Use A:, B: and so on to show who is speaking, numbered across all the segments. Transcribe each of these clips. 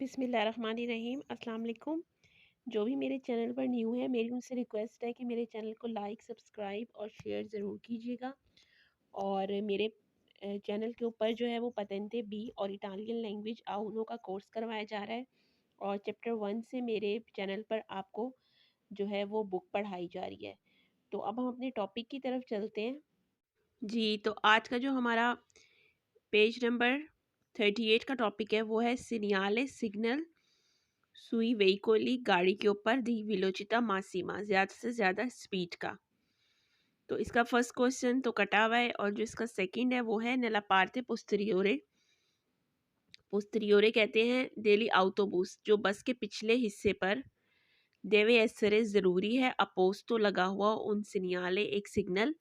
A: बिस्मिल्लाहिर्रहमानिर्रहीम। अस्सलाम वालेकुम। जो भी मेरे चैनल पर न्यू है, मेरी उनसे रिक्वेस्ट है कि मेरे चैनल को लाइक, सब्सक्राइब और शेयर ज़रूर कीजिएगा। और मेरे चैनल के ऊपर जो है वो पतेंते बी और इटालियन लैंग्वेज A1 का कोर्स करवाया जा रहा है। और चैप्टर 1 से मेरे चैनल पर आपको जो है वो बुक पढ़ाई जा रही है। तो अब हम अपने टॉपिक की तरफ चलते हैं। जी, तो आज का जो हमारा पेज नंबर 38 का टॉपिक है वो है सीनियाले सिग्नल सुई वेहिकोली गाड़ी के ऊपर दी विलोचिता मासिमा, ज़्यादा से ज़्यादा स्पीड का। तो इसका फर्स्ट क्वेश्चन तो कटा हुआ है और जो इसका सेकंड है वो है नेला पार्टे पोस्टीरियोरे। पोस्टीरियोरे कहते हैं डेली autobus, जो बस के पिछले हिस्से पर देवे एसरे ज़रूरी है अपोस्तो लगा हुआ उन सिनियाले एक सिग्नल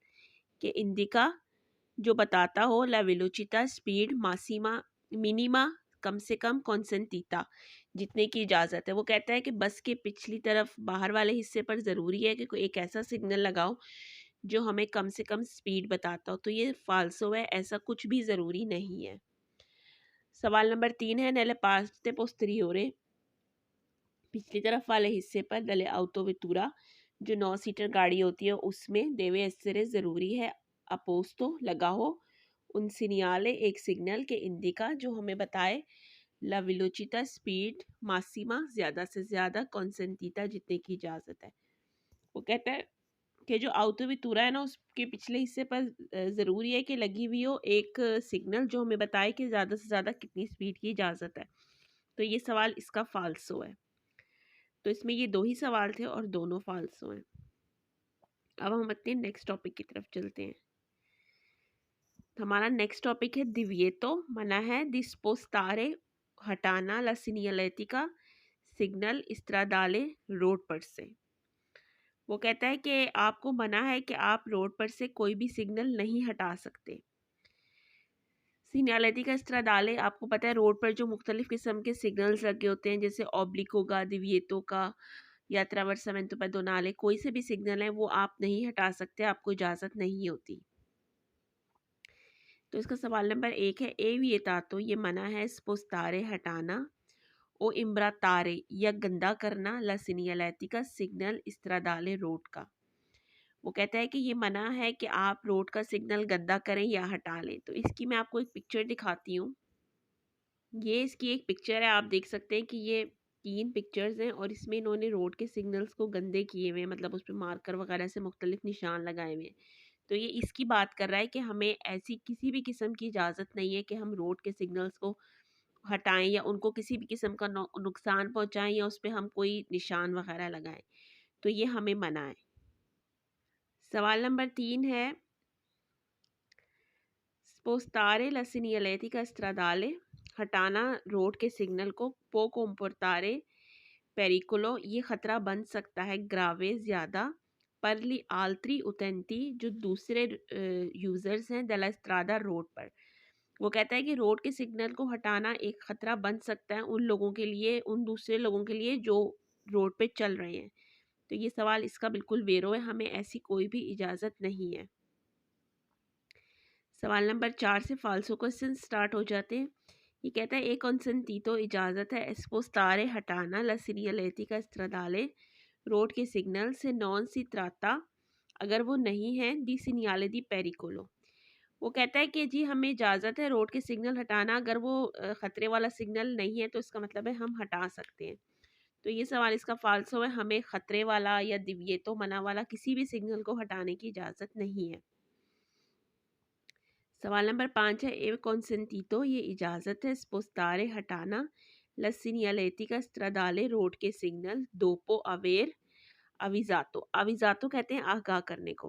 A: के इंडिका जो बताता हो ला वेलोचिता स्पीड मासिमा मिनिमा कम से कम कॉन्सेंटीता जितने की इजाज़त है। वो कहता है कि बस के पिछली तरफ बाहर वाले हिस्से पर ज़रूरी है कि कोई एक ऐसा सिग्नल लगाओ जो हमें कम से कम स्पीड बताता हो। तो ये फाल्सो है, ऐसा कुछ भी ज़रूरी नहीं है। सवाल नंबर 3 है नेले पास्ते पोस्टीरियोरे, पिछली तरफ वाले हिस्से पर दले autovettura जो 9 सीटर गाड़ी होती है उसमें देवे एसरे ज़रूरी है अपोस्तो लगा हो उन सिनियाले एक सिग्नल के इंडिका जो हमें बताए ला विलोचिता स्पीड मासिमा ज़्यादा से ज़्यादा कॉन्सेंटीता जितने की इजाज़त है। वो कहता है कि जो autovettura है ना उसके पिछले हिस्से पर ज़रूरी है कि लगी हुई हो एक सिग्नल जो हमें बताए कि ज़्यादा से ज़्यादा कितनी स्पीड की इजाज़त है। तो ये सवाल इसका फाल्सो है। तो इसमें ये 2 ही सवाल थे और दोनों फाल्सो हैं। अब हम अपने नेक्स्ट टॉपिक की तरफ चलते हैं। हमारा नेक्स्ट टॉपिक है दिव्येतो, मना है डिस्पोस्तारे हटाना ला सीनियलेटिका सिग्नल स्ट्राडाले रोड पर से। वो कहता है कि आपको मना है कि आप रोड पर से कोई भी सिग्नल नहीं हटा सकते। सीनियलेटिका स्ट्राडाले आपको पता है रोड पर जो मुख्तलिफ किस्म के सिग्नल्स लगे होते हैं जैसे ऑब्लिको का, दिव्येतो का या ट्रावर्सामेंटो पेडोनाले, कोई से भी सिग्नल है वो आप नहीं हटा सकते, आपको इजाज़त नहीं होती। तो इसका सवाल नंबर 1 है ए विएतातो, ये मना है स्पोस्तारे हटाना ओ इम्ब्रातारे या गंदा करना ला सीनियलेटिका सिग्नल स्ट्राडाले रोड का। वो कहता है कि ये मना है कि आप रोड का सिग्नल गंदा करें या हटा लें। तो इसकी मैं आपको एक पिक्चर दिखाती हूँ। ये इसकी एक पिक्चर है, आप देख सकते हैं कि ये 3 पिक्चर्स हैं और इसमें इन्होंने रोड के सिग्नल्स को गंदे किए हुए हैं, मतलब उस पे मार्कर वगैरह से मुख्तलिफ निशान लगाए हुए हैं। तो ये इसकी बात कर रहा है कि हमें ऐसी किसी भी किस्म की इजाज़त नहीं है कि हम रोड के सिग्नल्स को हटाएं या उनको किसी भी किस्म का नुकसान पहुंचाएं या उस पर हम कोई निशान वगैरह लगाएं। तो ये हमें मना है। सवाल नंबर 3 है स्पोस्तारे ला सीनियलेटिका स्ट्राडाले, हटाना रोड के सिग्नल को पो comportare पेरिकुलो, ये खतरा बन सकता है ग्रावे ज़्यादा पर ली आल्त्री उतेंती जो दूसरे यूज़र्स हैं दला स्ट्रादा रोड पर। वो कहता है कि रोड के सिग्नल को हटाना एक ख़तरा बन सकता है उन लोगों के लिए, उन दूसरे लोगों के लिए जो रोड पे चल रहे हैं। तो ये सवाल इसका बिल्कुल वेरो है, हमें ऐसी कोई भी इजाज़त नहीं है। सवाल नंबर 4 से फाल्सो क्वेश्चन स्टार्ट हो जाते हैं। ये कहता है एक कॉन्सेंटीतो इजाज़त है एस्पोस्तारे हटाना ला सीनियलेटिका स्ट्राडाले रोड के सिग्नल से नॉन सी त्राता अगर वो नहीं है दी सीनियाले दी पेरिकोलो। वो कहता है कि जी हमें इजाज़त है रोड के सिग्नल हटाना, अगर वो ख़तरे वाला सिग्नल नहीं है तो इसका मतलब है हम हटा सकते हैं। तो ये सवाल इसका फाल्सो है, हमें ख़तरे वाला या दिव्येतो मना वाला किसी भी सिग्नल को हटाने की इजाज़त नहीं है। सवाल नंबर 5 है ए कॉन्सेंटीतो, ये इजाज़त है स्पोस्तारे हटाना ला सीनियलेटिका स्ट्राडाले रोड के सिग्नल दोपो अवेर अविजातो। अविजातो कहते हैं आगाह करने को।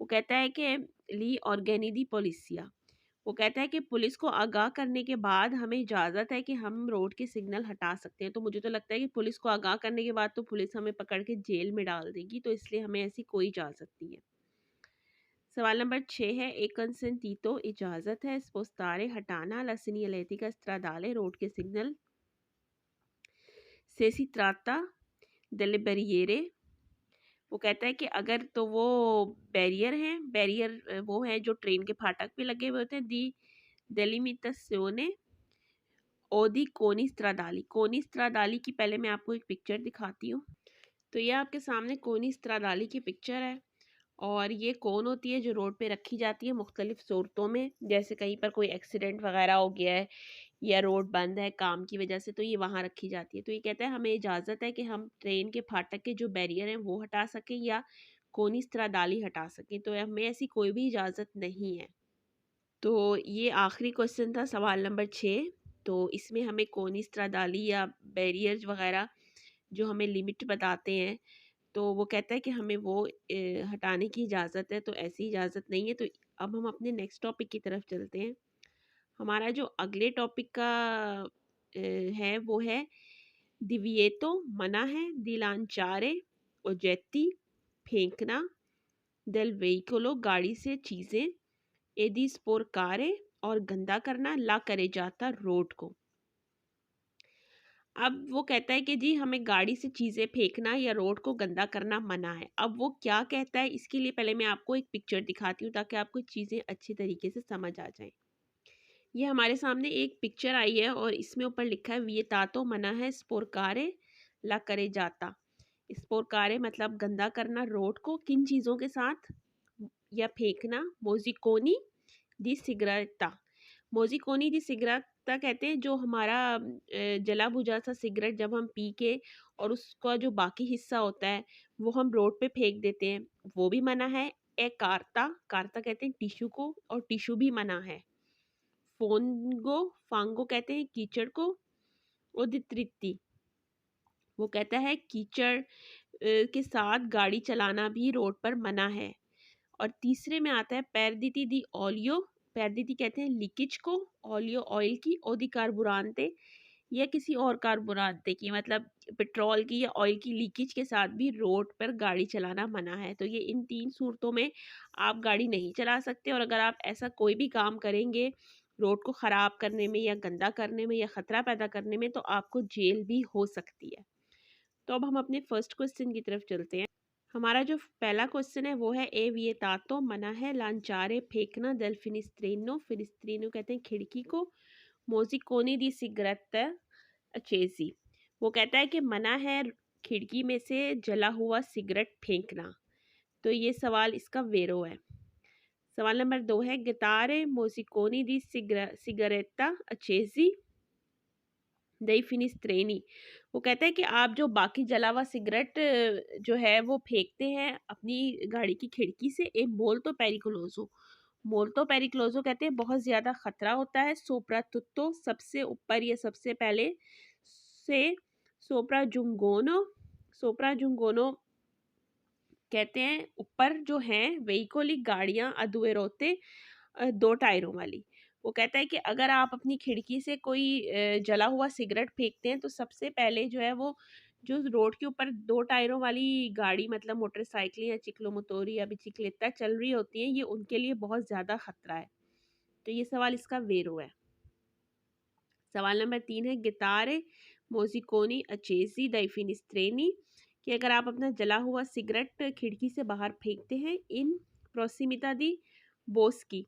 A: वो कहता है कि ली ऑर्गेनी दी पोलिसिया, वो कहता है कि पुलिस को आगाह करने के बाद हमें इजाज़त है कि हम रोड के सिग्नल हटा सकते हैं। तो मुझे तो लगता है कि पुलिस को आगाह करने के बाद तो पुलिस हमें पकड़ के जेल में डाल देगी, तो इसलिए हमें ऐसी कोई इजाज़त नहीं है। सवाल नंबर 6 है एक कंसेंटीतो इजाज़त है स्पोस्तारे हटाना ला सीनियलेटिका स्ट्राडाले रोड के सिग्नल से सी त्राता डेले बैरियरे। वो कहता है कि अगर तो वो बैरियर हैं, बैरियर वो हैं जो ट्रेन के फाटक पे लगे हुए होते हैं दी डेलिमिटाzione ओदी कोनी स्त्रादाली। कोनी स्त्रादाली की पहले मैं आपको एक पिक्चर दिखाती हूँ। तो ये आपके सामने कोनी स्त्रादाली की पिक्चर है और ये कोन होती है जो रोड पे रखी जाती है मुख्तलिफ सूरतों में, जैसे कहीं पर कोई एक्सीडेंट वगैरह हो गया है या रोड बंद है काम की वजह से, तो ये वहाँ रखी जाती है। तो ये कहता है हमें इजाज़त है कि हम ट्रेन के फाटक के जो बैरियर हैं वो हटा सकें या कोनी स्त्रादाली हटा सकें, तो हमें ऐसी कोई भी इजाज़त नहीं है। तो ये आखिरी क्वेश्चन था, सवाल नंबर 6। तो इसमें हमें कोनी स्त्रादाली या बैरियर्स वगैरह जो हमें लिमिट बताते हैं, तो वो कहता है कि हमें वो हटाने की इजाज़त है, तो ऐसी इजाज़त नहीं है। तो अब हम अपने नेक्स्ट टॉपिक की तरफ चलते हैं। हमारा जो अगले टॉपिक का है वो है दिविएतो, मना है, दिलांचारे, ओजेती, फेंकना, del veicolo, गाड़ी से चीज़ें, एदी स्पोर्कारे, और गंदा करना, ला करे जाता, रोड को। अब वो कहता है कि जी हमें गाड़ी से चीज़ें फेंकना या रोड को गंदा करना मना है। अब वो क्या कहता है, इसके लिए पहले मैं आपको एक पिक्चर दिखाती हूँ ताकि आपको चीज़ें अच्छी तरीके से समझ आ जाएं। ये हमारे सामने एक पिक्चर आई है और इसमें ऊपर लिखा है वियतातो, मना है, स्पोर्कारे, ला करे जाता। स्पोर्कारे मतलब गंदा करना रोड को, किन चीज़ों के साथ, या फेंकना, मोजिकोनी दी सिगरेटा। मोजिकोनी दी सिगरेटा कहते हैं जो हमारा जला बुझा सा सिगरेट जब हम पी के और उसका जो बाकी हिस्सा होता है वो हम रोड पे फेंक देते हैं, वो भी मना है। ए कारता, कारता कहते हैं टिश्यू को, और टिश्यू भी मना है। फोंगो, फांगो कहते हैं कीचड़ को। उदित्रित्ती, वो कहता है कीचड़ के साथ गाड़ी चलाना भी रोड पर मना है। और तीसरे में आता है पैरदीती दी ओलियो। पैरदीती कहते हैं लीकेज को, ओलियो ऑयल की, ओदी कार्बुरांते या किसी और कार्बुरांते की, मतलब पेट्रोल की या ऑयल की लीकेज के साथ भी रोड पर गाड़ी चलाना मना है। तो ये इन 3 सूरतों में आप गाड़ी नहीं चला सकते, और अगर आप ऐसा कोई भी काम करेंगे रोड को ख़राब करने में या गंदा करने में या ख़तरा पैदा करने में, तो आपको जेल भी हो सकती है। तो अब हम अपने फर्स्ट क्वेश्चन की तरफ चलते हैं। हमारा जो पहला क्वेश्चन है वो है ए विएतातो, मना है, लांचारे फेंकना, देल फिनिस्ट्रेनो, फिनिस्ट्रेनो कहते हैं खिड़की को, मोजिकोनी दी सिगरेट अचेसी, वो कहता है कि मना है खिड़की में से जला हुआ सिगरेट फेंकना। तो ये सवाल इसका वेरो है। सवाल नंबर 2 है गिटारे मोजिकोनी दी सिगरेटा अचेसी दई फिनिस्ट्रेनी, वो कहता है कि आप जो बाकी जला हुआ सिगरेट जो है वो फेंकते हैं अपनी गाड़ी की खिड़की से, ए मोल्तो पेरिकुलोजो, मोल्तो पेरिकुलोजो कहते हैं बहुत ज़्यादा खतरा होता है, सोप्रा तुत्तो सबसे ऊपर या सबसे पहले से, सोप्रा जुंगोनो, सोप्रा जुंगोनो कहते हैं ऊपर जो हैं वेहिकोली गाड़ियाँ, अधुएरोते 2 टायरों वाली। वो कहता है कि अगर आप अपनी खिड़की से कोई जला हुआ सिगरेट फेंकते हैं तो सबसे पहले जो है वो जो रोड के ऊपर 2 टायरों वाली गाड़ी, मतलब मोटरसाइकिल या चिक्लोमोटोरी या बिचिक्लेटा चल रही होती हैं, ये उनके लिए बहुत ज़्यादा खतरा है। तो ये सवाल इसका वेरो है। सवाल नंबर 3 है गिटारे मोजिकोनी अचेसी दई फिनिस्ट्रेनी, कि अगर आप अपना जला हुआ सिगरेट खिड़की से बाहर फेंकते हैं इन प्रोसिमिता दी बोस्की,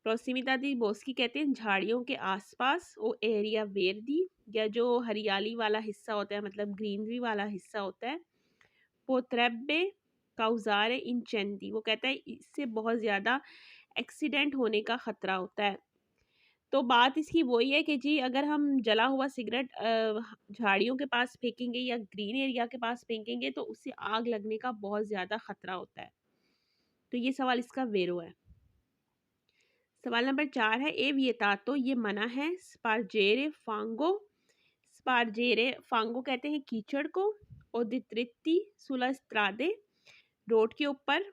A: प्रोसिमिता दी बोस्की कहते हैं झाड़ियों के आसपास, ओ एरिया वेरदी, या जो हरियाली वाला हिस्सा होता है, मतलब ग्रीनरी वाला हिस्सा होता है, पोत्रेब्बे काउजारे इंचेंदी, वो कहता है इससे बहुत ज़्यादा एक्सीडेंट होने का खतरा होता है। तो बात इसकी वही है कि जी अगर हम जला हुआ सिगरेट झाड़ियों के पास फेंकेंगे या ग्रीन एरिया के पास फेंकेंगे तो उससे आग लगने का बहुत ज़्यादा खतरा होता है। तो ये सवाल इसका वेरो है। सवाल नंबर 4 है ए विएतातो, ये मना है, स्पार्जेरे फांगो, स्पार्जेरे फांगो कहते हैं कीचड़ को, ओदित्रित्ती सुला स्त्रादे, रोड के ऊपर,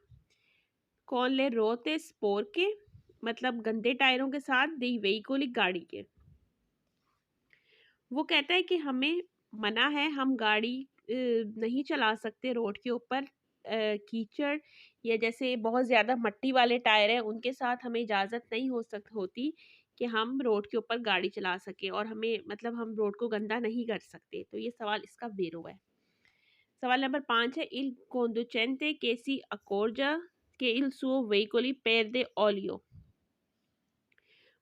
A: कौन ले रोते स्पोर के, मतलब गंदे टायरों के साथ, दी वेहिकोली गाड़ी के। वो कहता है कि हमें मना है, हम गाड़ी नहीं चला सकते रोड के ऊपर कीचड़ या जैसे बहुत ज़्यादा मट्टी वाले टायर हैं उनके साथ हमें इजाज़त नहीं होती कि हम रोड के ऊपर गाड़ी चला सकें, और हमें मतलब हम रोड को गंदा नहीं कर सकते। तो ये सवाल इसका वेरो है। सवाल नंबर 5 है इल conducente che si accorga che il suo veicolo perde olio,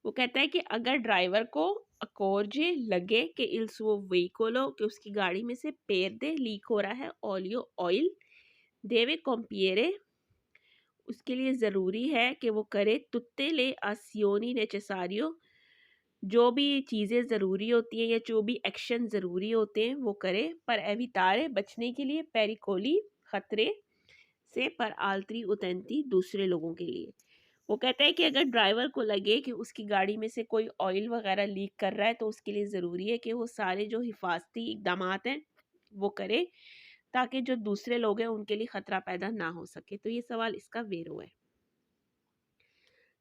A: वो कहता है कि अगर ड्राइवर को अकोर्जे लगे कि il suo veicolo कि उसकी गाड़ी में से perde लीक हो रहा है ऑयल deve compiere उसके लिए ज़रूरी है कि वो करे tutte le azioni necessario जो भी चीज़ें ज़रूरी होती हैं या जो भी एक्शन ज़रूरी होते हैं वो करे पर एवितारे बचने के लिए पेरिकोली खतरे से पर आल्त्री उतंती दूसरे लोगों के लिए। वो कहता है कि अगर ड्राइवर को लगे कि उसकी गाड़ी में से कोई ऑयल वगैरह लीक कर रहा है तो उसके लिए ज़रूरी है कि वो सारे जो हिफाजती इकदामात हैं वो करे ताकि जो दूसरे लोग हैं उनके लिए ख़तरा पैदा ना हो सके। तो ये सवाल इसका वेरो है।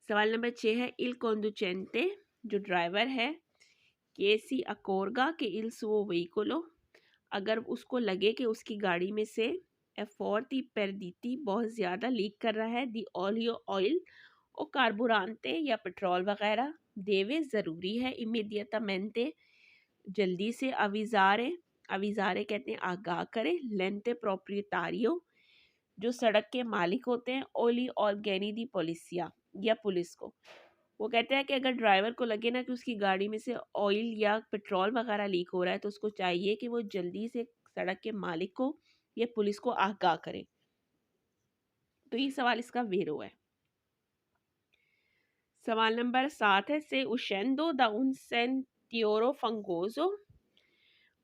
A: सवाल नंबर 6 है इल conducente जो ड्राइवर है che si accorga che il suo veicolo अगर उसको लगे कि उसकी गाड़ी में से एफोर्टी पेरदीती बहुत ज़्यादा लीक कर रहा है दी ऑयल और कार्बुरांते या पेट्रोल वगैरह देवे ज़रूरी है इमीडियटामेंटे जल्दी से अविजारे कहते हैं आगाह करे लेंते प्रोप्रियतारियो जो सड़क के मालिक होते हैं ओली ऑर्गेनी दी पोलिसिया या पुलिस को। वो कहते हैं कि अगर ड्राइवर को लगे ना कि उसकी गाड़ी में से ऑयल या पेट्रोल वगैरह लीक हो रहा है तो उसको चाहिए कि वो जल्दी से सड़क के मालिक को या पुलिस को आगाह करे। तो ये सवाल इसका वेरो है। सवाल नंबर 7 है से उशेंदो दा उन सेंटियोरो फंगोजो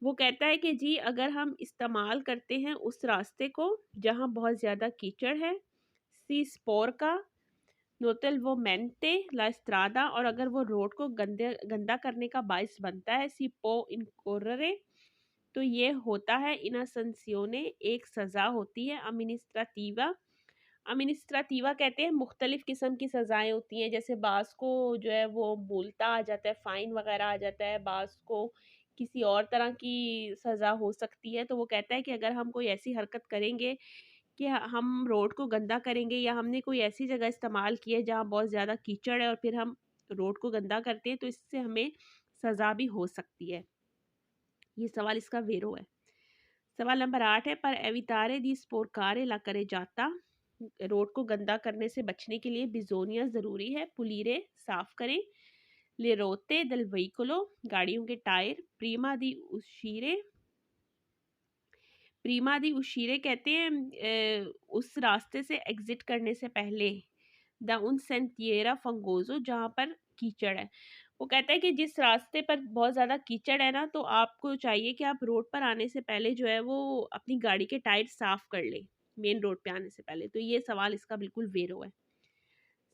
A: वो कहता है कि जी अगर हम इस्तेमाल करते हैं उस रास्ते को जहाँ बहुत ज़्यादा कीचड़ है सी स्पोर का नोतल वो मेंटे ला स्त्रादा और अगर वो रोड को गंदा करने का बाइस बनता है सी पो इनकोररे तो ये होता है इना संसियोने एक सज़ा होती है अमिनिस्ट्राटिवा कहते हैं मुख्तलिफ किस्म की सज़ाएं होती हैं जैसे बास को जो है वो मूलता आ जाता है फ़ाइन वगैरह आ जाता है बास को किसी और तरह की सज़ा हो सकती है। तो वो कहता है कि अगर हम कोई ऐसी हरकत करेंगे कि हम रोड को गंदा करेंगे या हमने कोई ऐसी जगह इस्तेमाल की है जहाँ बहुत ज़्यादा कीचड़ है और फिर हम रोड को गंदा करते हैं तो इससे हमें सज़ा भी हो सकती है। ये सवाल इसका वेरो है। सवाल नंबर 8 है पर एवितारे दी स्पोर्कारे ला करे जाता रोड को गंदा करने से बचने के लिए बिजोनिया ज़रूरी है पुलीरे साफ करें ले रोते दल वहीकुलो गाड़ियों के टायर प्रीमा दी उशीरे कहते हैं उस रास्ते से एग्जिट करने से पहले द उन सेंटिएरा फंगोजो जहाँ पर कीचड़ है। वो कहता है कि जिस रास्ते पर बहुत ज़्यादा कीचड़ है ना तो आपको चाहिए कि आप रोड पर आने से पहले जो है वो अपनी गाड़ी के टायर साफ कर ले मेन रोड पे आने से पहले। तो ये सवाल इसका बिल्कुल वेरो है।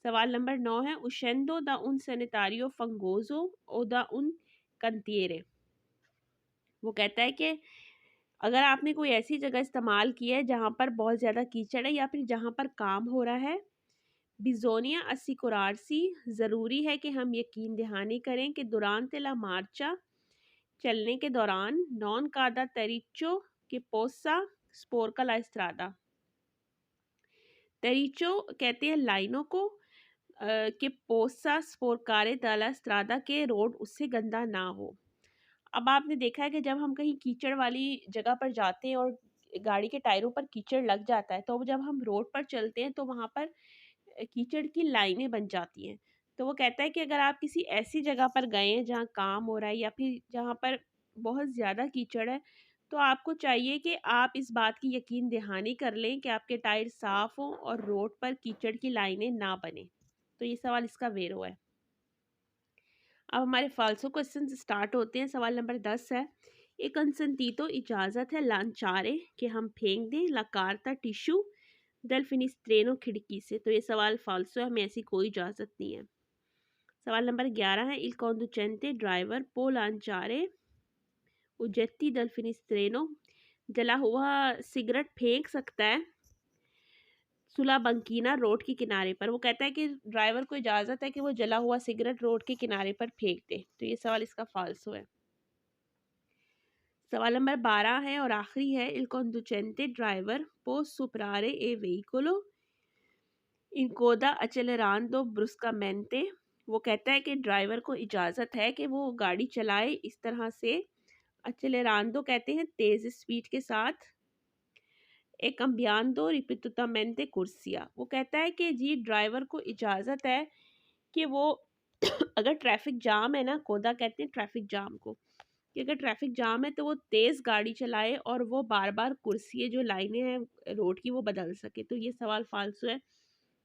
A: सवाल नंबर 9 है उशेंदो द उन सैनिटारियो फंगोजो ओ द उन कंतिएरे वो कहता है कि अगर आपने कोई ऐसी जगह इस्तेमाल की है जहाँ पर बहुत ज़्यादा कीचड़ है या फिर जहाँ पर काम हो रहा है बिजोनिया असिकुरारसी ज़रूरी है कि हम यकीन दहानी करें कि दुरान तेला मार्चा चलने के दौरान नॉन कादा तरीचो के पोसा स्पोर का लाइस्त्रादा तरीचो कहते हैं लाइनों को कि पोसा स्पोरकारे दाला स्त्रादा के रोड उससे गंदा ना हो। अब आपने देखा है कि जब हम कहीं कीचड़ वाली जगह पर जाते हैं और गाड़ी के टायरों पर कीचड़ लग जाता है तो जब हम रोड पर चलते हैं तो वहाँ पर कीचड़ की लाइनें बन जाती हैं। तो वो कहता है कि अगर आप किसी ऐसी जगह पर गए हैं जहाँ काम हो रहा है या फिर जहाँ पर बहुत ज़्यादा कीचड़ है तो आपको चाहिए कि आप इस बात की यकीन दहानी कर लें कि आपके टायर साफ़ हों और रोड पर कीचड़ की लाइनें ना बने। तो ये सवाल इसका वेरो है। अब हमारे फाल्सो क्वेश्चन स्टार्ट होते हैं। सवाल नंबर 10 है एक कंसंटीतो इजाज़त है लांचारे कि हम फेंक दें ला कार्ता टिश्यू दल फिनिस्ट्रेनो खिड़की से। तो ये सवाल फाल्सो है, हमें ऐसी कोई इजाज़त नहीं है। सवाल नंबर 11 है इल conducente ड्राइवर पो लांचारे उजेत्ती दल फिनिस्ट्रेनो जला हुआ सिगरेट फेंक सकता है सुला बंकीना रोड के किनारे पर। वो कहता है कि ड्राइवर को इजाज़त है कि वो जला हुआ सिगरेट रोड के किनारे पर फेंक दे। तो ये सवाल इसका फाल्सो है। सवाल नंबर 12 है और आखिरी है इल conducente ड्राइवर पो सुपरारे ए वेहिकुलो इनकोदा अचेलेरांदो ब्रुस्कामेंटे वो कहता है कि ड्राइवर को इजाज़त है कि वो गाड़ी चलाए इस तरह से अचेलेरांदो कहते हैं तेज़ स्पीड के साथ एक cambiando ripetutamente corsia वो कहता है कि जी ड्राइवर को इजाज़त है कि वो अगर ट्रैफिक जाम है ना, कोदा कहते हैं ट्रैफिक जाम को, कि अगर ट्रैफिक जाम है तो वो तेज़ गाड़ी चलाए और वो बार बार कुर्सी जो लाइनें हैं रोड की वो बदल सके। तो ये सवाल फालतू है,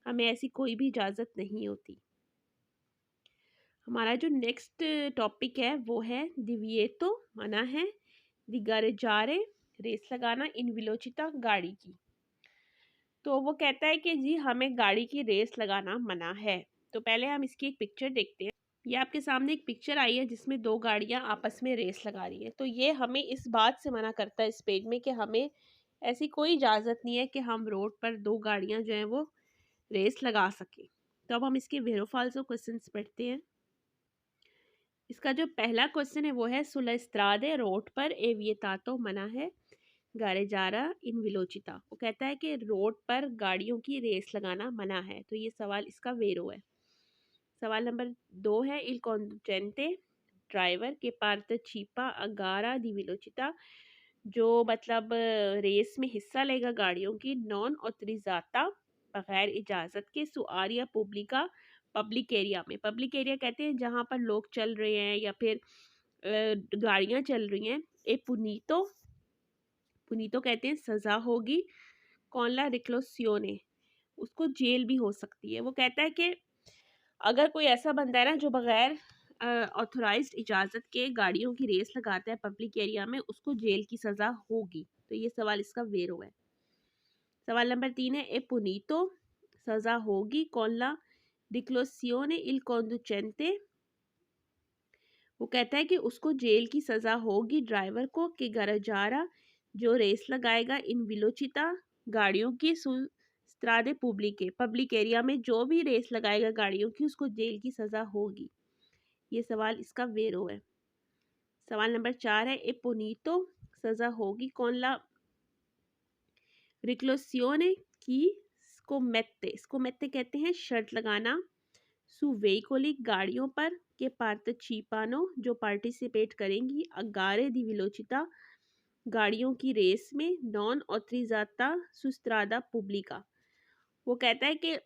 A: हमें ऐसी कोई भी इजाज़त नहीं होती। हमारा जो नेक्स्ट टॉपिक है वो है दिविएतो, मना है, दिगारेजारे रेस लगाना, इन विलोचिता गाड़ी की। तो वो कहता है कि जी हमें गाड़ी की रेस लगाना मना है। तो पहले हम इसकी एक पिक्चर देखते हैं। ये आपके सामने एक पिक्चर आई है जिसमें दो गाड़ियां आपस में रेस लगा रही है। तो ये हमें इस बात से मना करता है इस पेज में कि हमें ऐसी कोई इजाज़त नहीं है कि हम रोड पर दो गाड़ियां जो हैं वो रेस लगा सकें। तो अब हम इसके वेरो फाल्सो क्वेश्चंस पढ़ते हैं। इसका जो पहला क्वेश्चन है वो है सुला एस्ट्रादे रोड पर ए विएतातो मना है, गारेजारा इन विलोचिता। वो कहता है कि रोड पर गाड़ियों की रेस लगाना मना है। तो ये सवाल इसका वेरो है। सवाल नंबर 2 है इल कॉन्डुचेंटे ड्राइवर के पार्टचिपा अगारा दी विलोचिता, जो मतलब रेस में हिस्सा लेगा गाड़ियों की नॉन ऑथोरिजाता बगैर इजाज़त के सु आरिया पब्लिका पब्लिक एरिया में। पब्लिक एरिया कहते हैं जहाँ पर लोग चल रहे हैं या फिर गाड़ियाँ चल रही हैं। ए पुनीतो, पुनीतो कहते हैं सज़ा होगी, कॉनला रिक्लोसियोने, उसको जेल भी हो सकती है। वो कहता है कि अगर कोई ऐसा बंदा है ना जो बगैर ऑथोराइज्ड इजाज़त के गाड़ियों की रेस लगाता है पब्लिक एरिया में, उसको जेल की सज़ा होगी। तो ये सवाल इसका वेरो है। सवाल नंबर 3 है ए पुनीतो, सज़ा होगी कॉनला डिक्लोसियोने इल कॉन्डुचेंटे। वो कहता है कि उसको जेल की सज़ा होगी ड्राइवर को कि गरजारा जो रेस लगाएगा इन विलोचिता गाड़ियों की स्त्रादे पुब्लिके पब्लिक एरिया में जो भी रेस लगाएगा गाड़ियों की उसको जेल की सज़ा होगी। ये सवाल इसका वेरो है। सवाल नंबर 4 है ए पुनीतो, सज़ा होगी कॉनला रिक्लोसियोने की स्कोमेत्ते, स्कोमेत्ते कहते हैं शर्त लगाना, सु वेहिकोली गाड़ियों पर के पार्टचिपानो जो पार्टिसिपेट करेंगी अगारे दी विलोचिता गाड़ियों की रेस में नॉन ऑथरिजाता सुस्त्रादा पुब्लिका। वो कहता है कि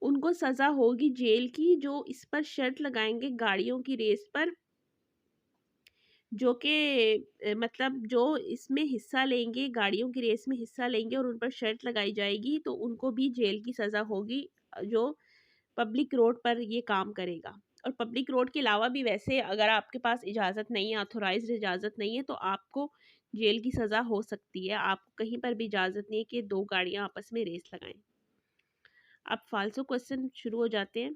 A: उनको सज़ा होगी जेल की जो इस पर शर्त लगाएंगे गाड़ियों की रेस पर, जो कि मतलब जो इसमें हिस्सा लेंगे गाड़ियों की रेस में हिस्सा लेंगे और उन पर शर्त लगाई जाएगी तो उनको भी जेल की सज़ा होगी जो पब्लिक रोड पर ये काम करेगा। और पब्लिक रोड के अलावा भी वैसे अगर आपके पास इजाज़त नहीं है, ऑथोराइज्ड इजाज़त नहीं है, तो आपको जेल की सज़ा हो सकती है। आपको कहीं पर भी इजाज़त नहीं है कि दो गाड़ियाँ आपस में रेस लगाएं। अब फालतू क्वेश्चन शुरू हो जाते हैं।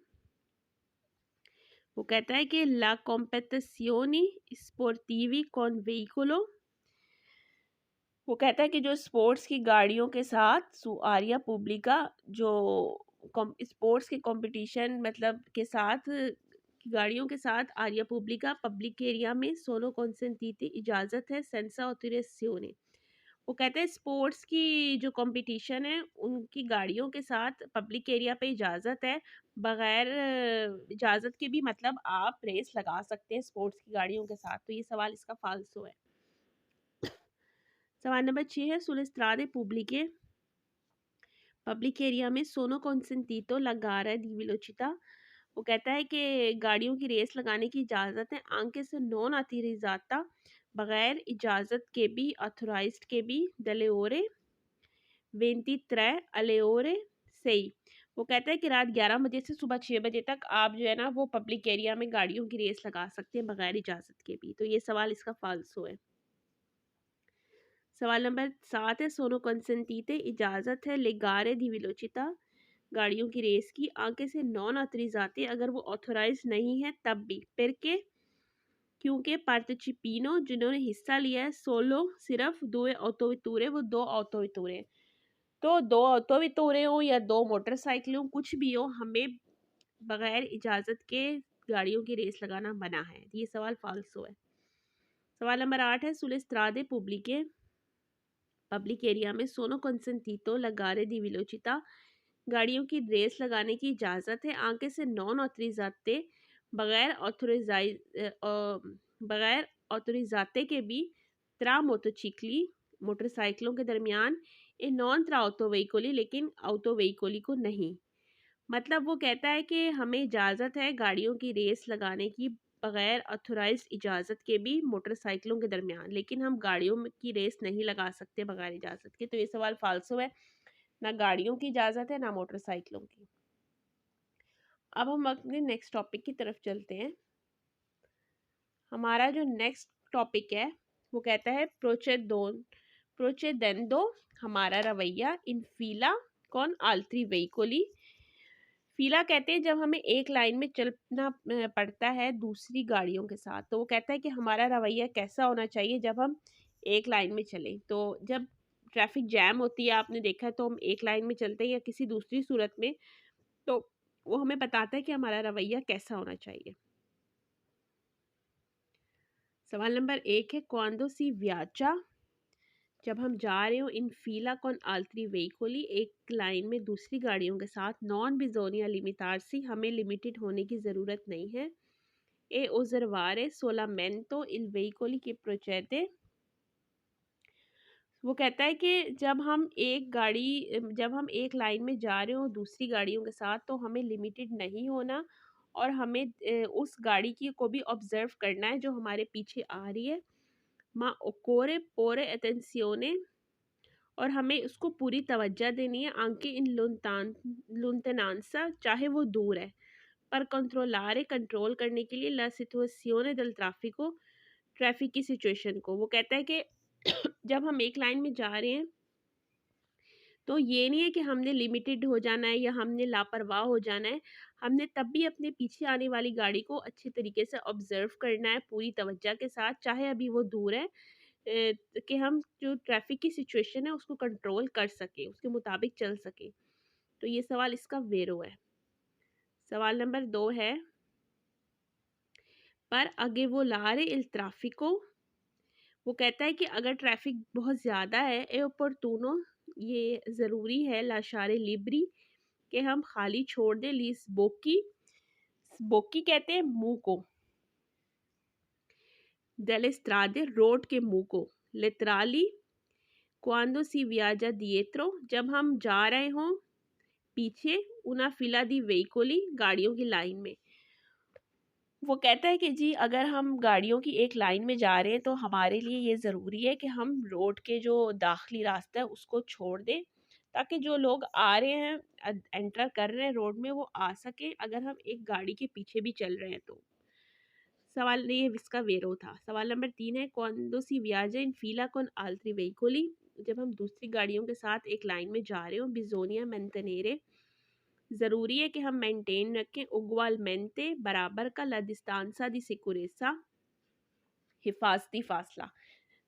A: वो कहता है कि ला कॉम्पेटिसियोनी स्पोर्टिवी कॉन वेहिकुलो, वो कहता है कि जो स्पोर्ट्स की गाड़ियों के साथ सु आरिया पुब्लिका जो स्पोर्ट्स के कंपटीशन मतलब के साथ गाड़ियों के साथ आरिया पुब्लिका पब्लिक एरिया में सोनो कॉन्सेंटीती इजाज़त है सेंसा ऑथोरिज़ाज़ियोने। वो कहते हैं स्पोर्ट्स की जो कंपटीशन है उनकी गाड़ियों के साथ पब्लिक एरिया पे इजाज़त है, बगैर इजाज़त के भी मतलब आप रेस लगा सकते हैं स्पोर्ट्स की गाड़ियों के साथ। तो ये सवाल इसका फालसो है। सवाल नंबर 6 है सुलेस्त्रादे पुब्लिके पब्लिक एरिया में सोनो कॉन्सेंटीतो लगारा दी विलोचिता। वो कहता है कि गाड़ियों की रेस लगाने की इजाज़त है आंके से नॉन ऑथराइज़ाता बगैर इजाज़त के भी ऑथोराइज्ड के भी दलेओरे 23 अलेओरे सही। वो कहता है कि रात 11 बजे से सुबह 6 बजे तक आप जो है ना वो पब्लिक एरिया में गाड़ियों की रेस लगा सकते हैं बगैर इजाज़त के भी। तो ये सवाल इसका फालसो है। सवाल नंबर 7 है सोनो कंसेंटीते इजाज़त है लेगारे दी विलोचिता गाड़ियों की रेस की आगे से नॉन ऑथराइज़ाते अगर वो ऑथोराइज नहीं है तब भी फिर के क्योंकि पार्टिचिपिनो जिन्होंने हिस्सा लिया है सोलो सिर्फ दो ऑटोवितूरे, वो दो ऑटोवितूरे, तो दो ऑटोवितूरे हो या दो मोटरसाइकिल हो कुछ भी हो, हमें बगैर इजाज़त के गाड़ियों की रेस लगाना मना है। ये सवाल फालसो है। सवाल नंबर 8 है सुलेस्त्रादे पुब्लिके पब्लिक एरिया में सोनो कंसेंटीतो लगारे दी विलोचिता गाड़ियों की रेस लगाने की इजाज़त है आगे से नॉन ऑथराइज़ाते बगैर बगैर ऑथराइज़ाते के भी त्रा मोटोचिकली मोटरसाइकिलों के दरमियान ए नॉन त्रा ऑटो व्हीकोली लेकिन ऑटो व्हीकोली को नहीं। मतलब वो कहता है कि हमें इजाज़त है गाड़ियों की रेस लगाने की बगैर ऑथोराइज्ड इजाज़त के भी मोटरसाइकिलों के दरमियान, लेकिन हम गाड़ियों की रेस नहीं लगा सकते बगैर इजाज़त के। तो ये सवाल फाल्सो है, ना गाड़ियों की इजाज़त है ना मोटरसाइकिलों की। अब हम अपने नेक्स्ट टॉपिक की तरफ चलते हैं। हमारा जो नेक्स्ट टॉपिक है वो कहता है प्रोचेदेंदो हमारा रवैया इन फीला कौन आल्त्री वेहिकोली। फीला कहते हैं जब हमें एक लाइन में चलना पड़ता है दूसरी गाड़ियों के साथ। तो वो कहता है कि हमारा रवैया कैसा होना चाहिए जब हम एक लाइन में चलें। तो जब ट्रैफिक जैम होती है, आपने देखा है, तो हम एक लाइन में चलते हैं या किसी दूसरी सूरत में, तो वो हमें बताता है कि हमारा रवैया कैसा होना चाहिए। सवाल नंबर 1 है क्वांडो सी व्याचा, जब हम जा रहे हो इन फीला कौन आल्त्री वेहिकोली, एक लाइन में दूसरी गाड़ियों के साथ, नॉन बिजोनिया लिमिटारसी, हमें लिमिटेड होने की ज़रूरत नहीं है। ए ओजरवारे सोलामेंतो इल वेहिकोली के प्रोचेते, वो कहता है कि जब हम एक लाइन में जा रहे हो दूसरी गाड़ियों के साथ, तो हमें लिमिटेड नहीं होना और हमें उस गाड़ी की को भी ऑब्जर्व करना है जो हमारे पीछे आ रही है। माँ ओकोरे पोरे अटेंसियोने, और हमें उसको पूरी तवज्जो देनी है, आंखें इन लुनतनांसा, चाहे वो दूर है, पर कंट्रोलारे कंट्रोल करने के लिए, ला सिचुएशियोने del ट्राफिको, ट्रैफिक की सिचुएशन को। वो कहता है कि जब हम एक लाइन में जा रहे हैं तो ये नहीं है कि हमने लिमिटेड हो जाना है या हमने लापरवाह हो जाना है। हमने तब भी अपने पीछे आने वाली गाड़ी को अच्छे तरीके से ऑब्जर्व करना है पूरी तवज्जो के साथ, चाहे अभी वो दूर है, कि हम जो ट्रैफिक की सिचुएशन है उसको कंट्रोल कर सके, उसके मुताबिक चल सके। तो ये सवाल इसका वेरो है। सवाल नंबर 2 है पर आगे वो लारे इल ट्राफिको, वो कहता है कि अगर ट्रैफिक बहुत ज़्यादा है, ए ओपोर्टूनो, ये ज़रूरी है, लाशारे लिब्री, कि हम खाली छोड़ दें, लीस बोकी, बोकी कहते हैं मुंह को, डेलेस्ट्रादे रोड के मुंह को, लेत्राली क्वांडो सी वियाजा दिएत्रो, जब हम जा रहे हों पीछे, उना फिला दी वेहिकोली, गाड़ियों की लाइन में। वो कहता है कि जी अगर हम गाड़ियों की एक लाइन में जा रहे हैं तो हमारे लिए ये ज़रूरी है कि हम रोड के जो दाखिली रास्ता है उसको छोड़ दें, ताकि जो लोग आ रहे हैं, एंटर कर रहे हैं रोड में, वो आ सके अगर हम एक गाड़ी के पीछे भी चल रहे हैं तो। सवाल ये इसका वेरो था। सवाल नंबर 3 है क्वांडो सी वियाजा इन फीला कौन आल्त्री वेहिकोली, जब हम दूसरी गाड़ियों के साथ एक लाइन में जा रहे हो, बिजोनिया मेंटेनेरे, ज़रूरी है कि हम मेंटेन रखें, उगवालमेंटे, बराबर का, ला डिस्टेंसा दी सिक्योरेसा, हिफाजती फासला।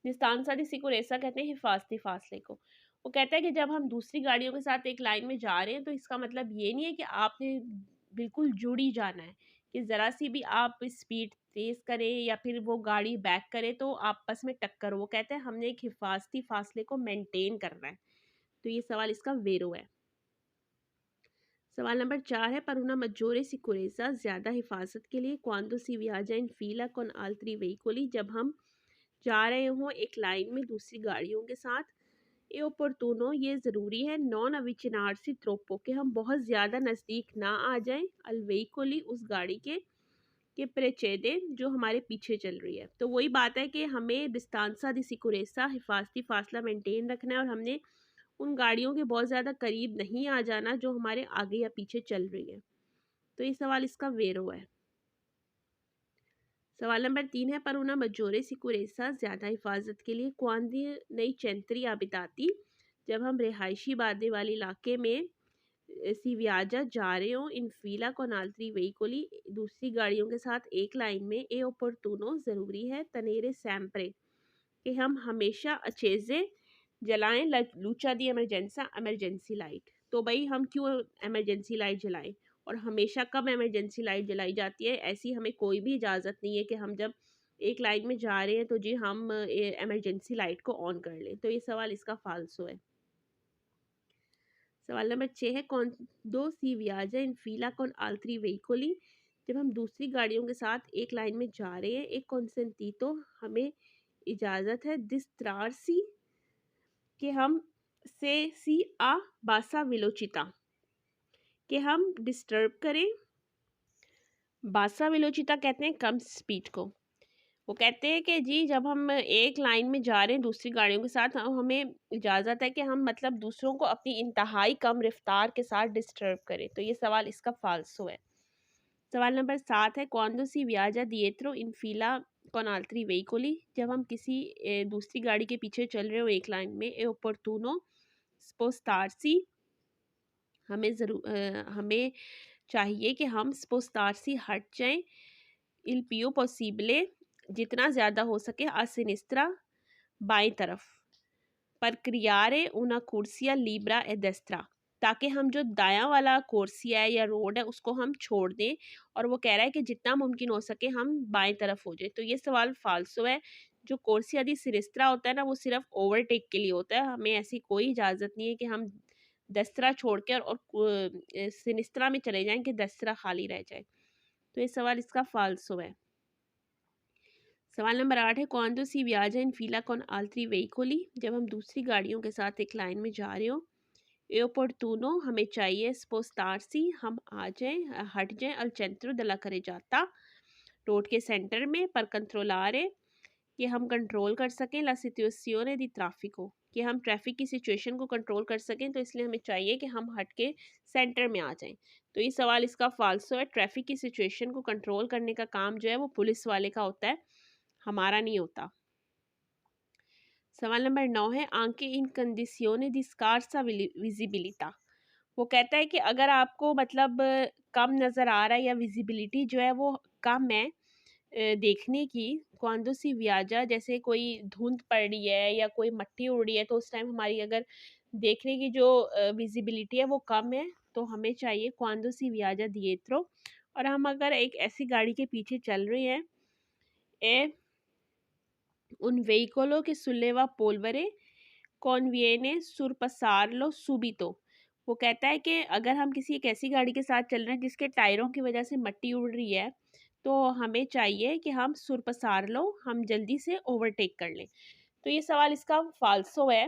A: डिस्टेंसा दी सिक्योरेसा कहते हैं हिफाजती फासले को। वो कहता है कि जब हम दूसरी गाड़ियों के साथ एक लाइन में जा रहे हैं तो इसका मतलब ये नहीं है कि आपने बिल्कुल जुड़ ही जाना है, कि ज़रा सी भी आप स्पीड तेज़ करें या फिर वो गाड़ी बैक करे तो आपस में टक्कर हो। वो कहते हैं हमने एक हिफाजती फासले को मेंटेन करना है। तो ये सवाल इसका वेरो है। सवाल नंबर 4 है पर una maggiore sicurezza, ज़्यादा हिफाजत के लिए, quando si viaggia in fila con altri veicoli, जब हम जा रहे हों एक लाइन में दूसरी गाड़ियों के साथ, ए opportuno, ये ज़रूरी है, non avvicinarsi troppo, कि हम बहुत ज़्यादा नज़दीक ना आ जाएं, al veicoli, उस गाड़ी के precede, जो हमारे पीछे चल रही है। तो वही बात है कि हमें distanza di sicurezza, हिफाजती फासला मेंटेन रखना है और हमने उन गाड़ियों के बहुत ज़्यादा करीब नहीं आ जाना जो हमारे आगे या पीछे चल रही है। तो ये सवाल इसका वेरो है। सवाल नंबर 3 है पर una maggiore sicurezza, ज़्यादा हिफाजत के लिए, क्वांदी नई चेंत्री आबिताती, जब हम रिहायशी बादे वाले इलाके में सिवियाजा जा रहे हो, इन फीला कोनाल्त्री वेहिकोली, दूसरी गाड़ियों के साथ एक लाइन में, ए ओपोर्टूनो, ज़रूरी है, तनेरे सैम्प्रे, कि हम हमेशा अचेजे जलाएं, लूचा दी एमरजेंसा, एमरजेंसी लाइट। तो भाई हम क्यों एमरजेंसी लाइट जलाएं, और हमेशा कब एमरजेंसी लाइट जलाई जाती है? ऐसी हमें कोई भी इजाज़त नहीं है कि हम जब एक लाइन में जा रहे हैं तो जी हम एमरजेंसी लाइट को ऑन कर लें। तो ये सवाल इसका फाल्सो है। सवाल नंबर 6 है कौन दो सी वियाजा इन फीला कौन आल्त्री वेहिकोली, जब हम दूसरी गाड़ियों के साथ एक लाइन में जा रहे हैं, एक कॉन्सेंटीतो, हमें इजाज़त है, दिस्त्रारसी, कि हम से सी आ बासा विलोचिता, कि हम डिस्टर्ब करें। बासा वेलोचिता कहते हैं कम स्पीड को। वो कहते हैं कि जी जब हम एक लाइन में जा रहे हैं दूसरी गाड़ियों के साथ, हमें इजाज़त है कि हम मतलब दूसरों को अपनी इंतहाई कम रफ्तार के साथ डिस्टर्ब करें। तो ये सवाल इसका फाल्सो है। सवाल नंबर 7 है, क्वांडो सी वियाजा दिएत्रो इन फीला con altri veicoli। जब हम किसी दूसरी गाड़ी के पीछे चल रहे हो एक लाइन में, ए opportuno spostarsi, हमें चाहिए कि हम spostarsi हट जाएं, il più possibile जितना ज़्यादा हो सके, a sinistra बाएं तरफ, पर क्रियारे una corsia libera e destra, ताकि हम जो दायां वाला कोर्सिया है या रोड है उसको हम छोड़ दें, और वो कह रहा है कि जितना मुमकिन हो सके हम बाएं तरफ हो जाए। तो ये सवाल फाल्सो है। जो कोर्सिया दी सिरिस्त्रा होता है ना, वो सिर्फ ओवरटेक के लिए होता है। हमें ऐसी कोई इजाज़त नहीं है कि हम दस्तरा छोड़ के और सिनिस्त्रा में चले जाएं कि दस्तरा खाली रह जाए। तो ये सवाल इसका फाल्सो है। सवाल नंबर 8 है, क्वांडो सी वियाजा इन फीला con altri veicoli। जब हम दूसरी गाड़ियों के साथ एक लाइन में जा रहे हो, ए opportuno हमें चाहिए, spostarsi हम आ जाएं, हट जाएं, al centro della carreggiata road के सेंटर में, पर controllare कि हम कंट्रोल कर सकें, la situazione di traffico कि हम ट्रैफिक की सिचुएशन को कंट्रोल कर सकें। तो इसलिए हमें चाहिए कि हम हट के सेंटर में आ जाएं। तो ये सवाल इसका फाल्सो है। ट्रैफिक की सिचुएशन को कंट्रोल करने का काम जो है वो पुलिस वाले का होता है, हमारा नहीं होता। सवाल नंबर 9 है, आंके इन कंडीसियोने दी स्कारसा विजिबिलिटा। वो कहता है कि अगर आपको मतलब कम नज़र आ रहा है या विजिबिलिटी जो है वो कम है देखने की, क्वांडो सी वियाजा जैसे कोई धुंध पड़ रही है या कोई मट्टी उड़ रही है, तो उस टाइम हमारी अगर देखने की जो विजिबिलिटी है वो कम है, तो हमें चाहिए क्वांडो सी वियाजा दिएत्रो। और हम अगर एक ऐसी गाड़ी के पीछे चल रहे हैं, ए उन veicolo che sulleva polvere conviene surpassarlo subito। वो कहता है कि अगर हम किसी एक ऐसी गाड़ी के साथ चल रहे हैं जिसके टायरों की वजह से मट्टी उड़ रही है, तो हमें चाहिए कि हम सुरपसार लो, हम जल्दी से ओवरटेक कर लें। तो ये सवाल इसका फाल्सो है।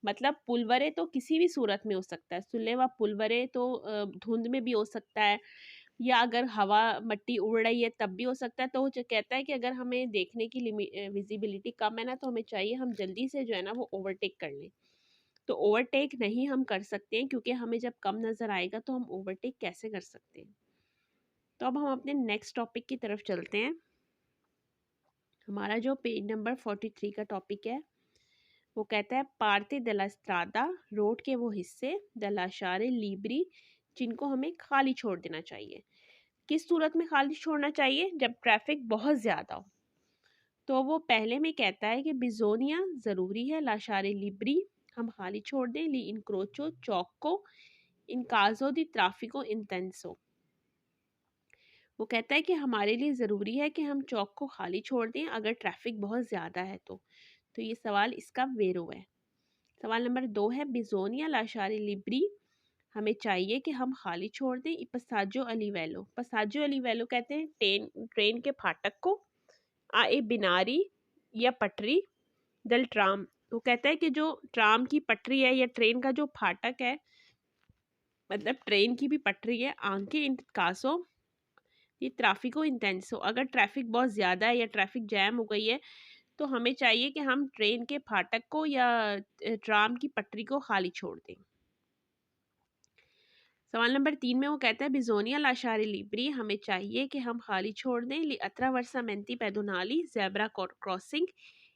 A: मतलब पुलवरे तो किसी भी सूरत में हो सकता है, सुले व पुलवरे तो धुंध में भी हो सकता है, या अगर हवा मट्टी उड़ रही है तब भी हो सकता है। तो वो जो कहता है कि अगर हमें देखने की विजिबिलिटी कम है ना, तो हमें चाहिए हम जल्दी से जो है ना वो ओवरटेक कर लें। तो ओवरटेक नहीं हम कर सकते हैं, क्योंकि हमें जब कम नज़र आएगा तो हम ओवरटेक कैसे कर सकते हैं। तो अब हम अपने नेक्स्ट टॉपिक की तरफ चलते हैं। हमारा जो पेज नंबर 43 का टॉपिक है वो कहता है, पार्ते दला स्ट्रादा रोड के वो हिस्से, दलाशारे लीब्री जिनको हमें खाली छोड़ देना चाहिए। किस सूरत में खाली छोड़ना चाहिए? जब ट्रैफिक बहुत ज़्यादा हो। तो वो पहले में कहता है कि बिजोनिया ज़रूरी है, लाशारे लिब्री हम खाली छोड़ दें, ली इनक्रोचो चौक को, इन काजो दी ट्राफिको इंटेंसो। वो कहता है कि हमारे लिए ज़रूरी है कि हम चौक को खाली छोड़ दें अगर ट्रैफिक बहुत ज़्यादा है तो ये सवाल इसका वेरो है। सवाल नंबर 2 है, बिजोनिया लाशारे लिब्री हमें चाहिए कि हम खाली छोड़ दें, पसाजो अलीवेलो। पसाजो अलीवेलो कहते हैं ट्रेन के फाटक को, आ ए बिनारी या पटरी, दल ट्राम। वो कहता है कि जो ट्राम की पटरी है या ट्रेन का जो फाटक है, मतलब ट्रेन की भी पटरी है, आंके इन कासो ये ट्रैफिको इंटेंसो, अगर ट्रैफिक बहुत ज़्यादा है या ट्रैफिक जैम हो गई है, तो हमें चाहिए कि हम ट्रेन के फाटक को या ट्राम की पटरी को खाली छोड़ दें। सवाल नंबर 3 में वो कहता है, बिजोनिया लाशारी लिब्री हमें चाहिए कि हम खाली छोड़ दें, ली अत्रावर्सामेंती पेडोनाली जेब्रा क्रॉसिंग,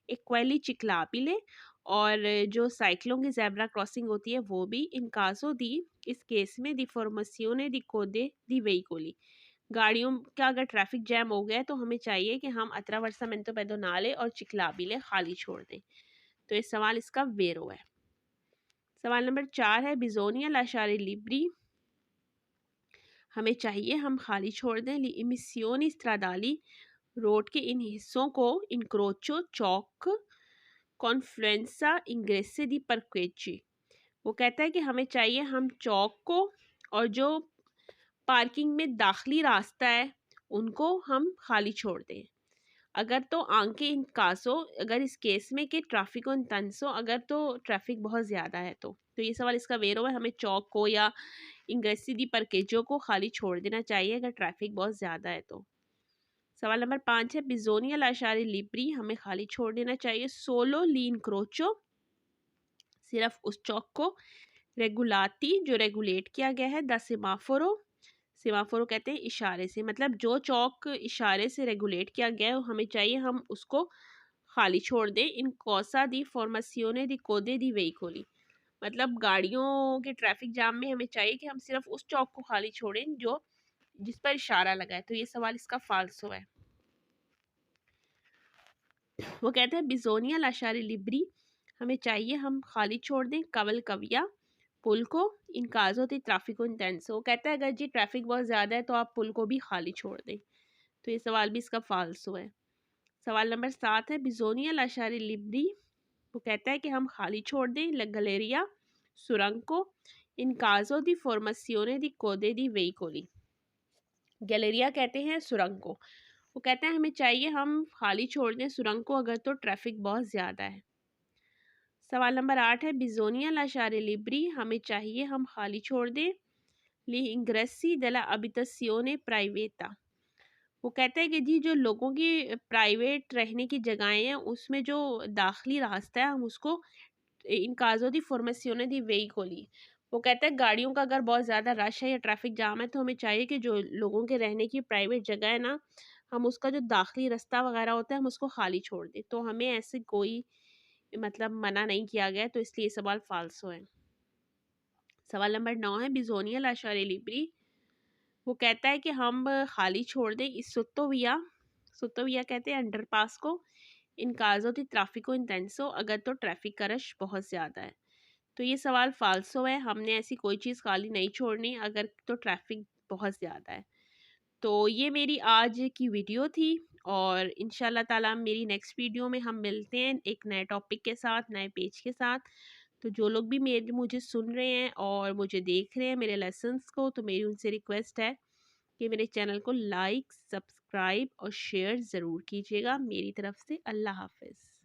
A: इक्वेली चिक्लापिले, और जो साइक्लों की जेब्रा क्रॉसिंग होती है वो भी, इन कासो दी इस केस में दी फॉर्मेसियोने दी कोदे दी वेहिकोली, गाड़ियों का अगर ट्रैफिक जैम हो गया है तो हमें चाहिए कि हम अत्रावर्सामेंतो पेडोनाले और चिक्लापिले खाली छोड़ दें। तो ये सवाल इसका वेरो है। सवाल नंबर 4 है, बिजोनिया लाशारी लिब्री हमें चाहिए हम खाली छोड़ दें, ली इमिसियोनी स्ट्राडाली रोड के इन हिस्सों को, इनक्रोचो चौक, कॉन्फ्लुएंसा इंग्रेसे दी परक्वेची। वो कहता है कि हमें चाहिए हम चौक को और जो पार्किंग में दाखिली रास्ता है उनको हम खाली छोड़ दें। अगर तो आंके इन कासो, अगर इस केस में कि ट्रैफिको इंटेंसो, अगर तो ट्रैफिक बहुत ज़्यादा है तो ये सवाल इसका वेरो है, हमें चौक को या इंग्रेसी दी parcheggio को खाली छोड़ देना चाहिए अगर ट्रैफिक बहुत ज़्यादा है तो। सवाल नंबर 5 है बिजोनिया लाशारी लिब्री हमें खाली छोड़ देना चाहिए। सोलो लीन क्रोचो सिर्फ उस चौक को। रेगुलाती जो रेगुलेट किया गया है। द सेमाफोरो सेमाफोरो कहते हैं इशारे से, मतलब जो चौक इशारे से रेगुलेट किया गया है हमें चाहिए हम उसको खाली छोड़ दें। इन कौसा दी फॉर्मासियोने दी कोदे दी वेहिकोली, मतलब गाड़ियों के ट्रैफिक जाम में हमें चाहिए कि हम सिर्फ उस चौक को खाली छोड़ें जो जिस पर इशारा लगा है। तो ये सवाल इसका फाल्सो है। वो कहते हैं बिजोनिया लाशारी लिब्री हमें चाहिए हम खाली छोड़ दें कवल कविया पुल को। इन काजो दी ट्रैफिको इंटेंसो, वो कहता है अगर जी ट्रैफिक बहुत ज़्यादा है तो आप पुल को भी खाली छोड़ दें। तो ये सवाल भी इसका फाल्सो है। सवाल नंबर 7 है बिजोनिया लाशारी लिब्री, वो कहता है कि हम खाली छोड़ दें गलेरिया सुरंग को। इन काजो दी फॉर्मासियोने दी कोदे दी वेहिकोली, गैलेरिया कहते हैं सुरंग को, वो कहते हैं हमें चाहिए हम खाली छोड़ दें सुरंग को अगर तो ट्रैफिक बहुत ज़्यादा है। सवाल नंबर 8 है बिजोनिया लाशारे लिब्री हमें चाहिए हम खाली छोड़ दें ली इंग्रेसी दला अबितासियोने प्राइवेटा, वो कहते हैं कि जी जो लोगों की प्राइवेट रहने की जगहें हैं उसमें जो दाखिली रास्ता है हम उसको इन काजो दी फॉर्मेसियोने दी वेहिकोली, वो कहते हैं गाड़ियों का अगर बहुत ज़्यादा रश है या ट्रैफिक जाम है तो हमें चाहिए कि जो लोगों के रहने की प्राइवेट जगह है ना हम उसका जो दाखिली रास्ता वगैरह होता है हम उसको खाली छोड़ दें। तो हमें ऐसे कोई मतलब मना नहीं किया गया, तो इसलिए सवाल फाल्सो है। सवाल नंबर 9 है बिजोनिया लाशारे लिब्री, वो कहता है कि हम खाली छोड़ दें इस सुत्तोविया कहते हैं अंडरपास को। इन काजो दी ट्रैफिको इंटेंसो अगर तो ट्रैफिक का रश बहुत ज़्यादा है। तो ये सवाल फाल्सो है, हमने ऐसी कोई चीज़ खाली नहीं छोड़नी अगर तो ट्रैफिक बहुत ज़्यादा है। तो ये मेरी आज की वीडियो थी और इंशाल्लाह ताला मेरी नेक्स्ट वीडियो में हम मिलते हैं एक नए टॉपिक के साथ, नए पेज के साथ। तो जो लोग भी मुझे सुन रहे हैं और मुझे देख रहे हैं मेरे लेसन्स को, तो मेरी उनसे रिक्वेस्ट है कि मेरे चैनल को लाइक, सब्सक्राइब और शेयर ज़रूर कीजिएगा। मेरी तरफ से अल्लाह हाफ़िज़।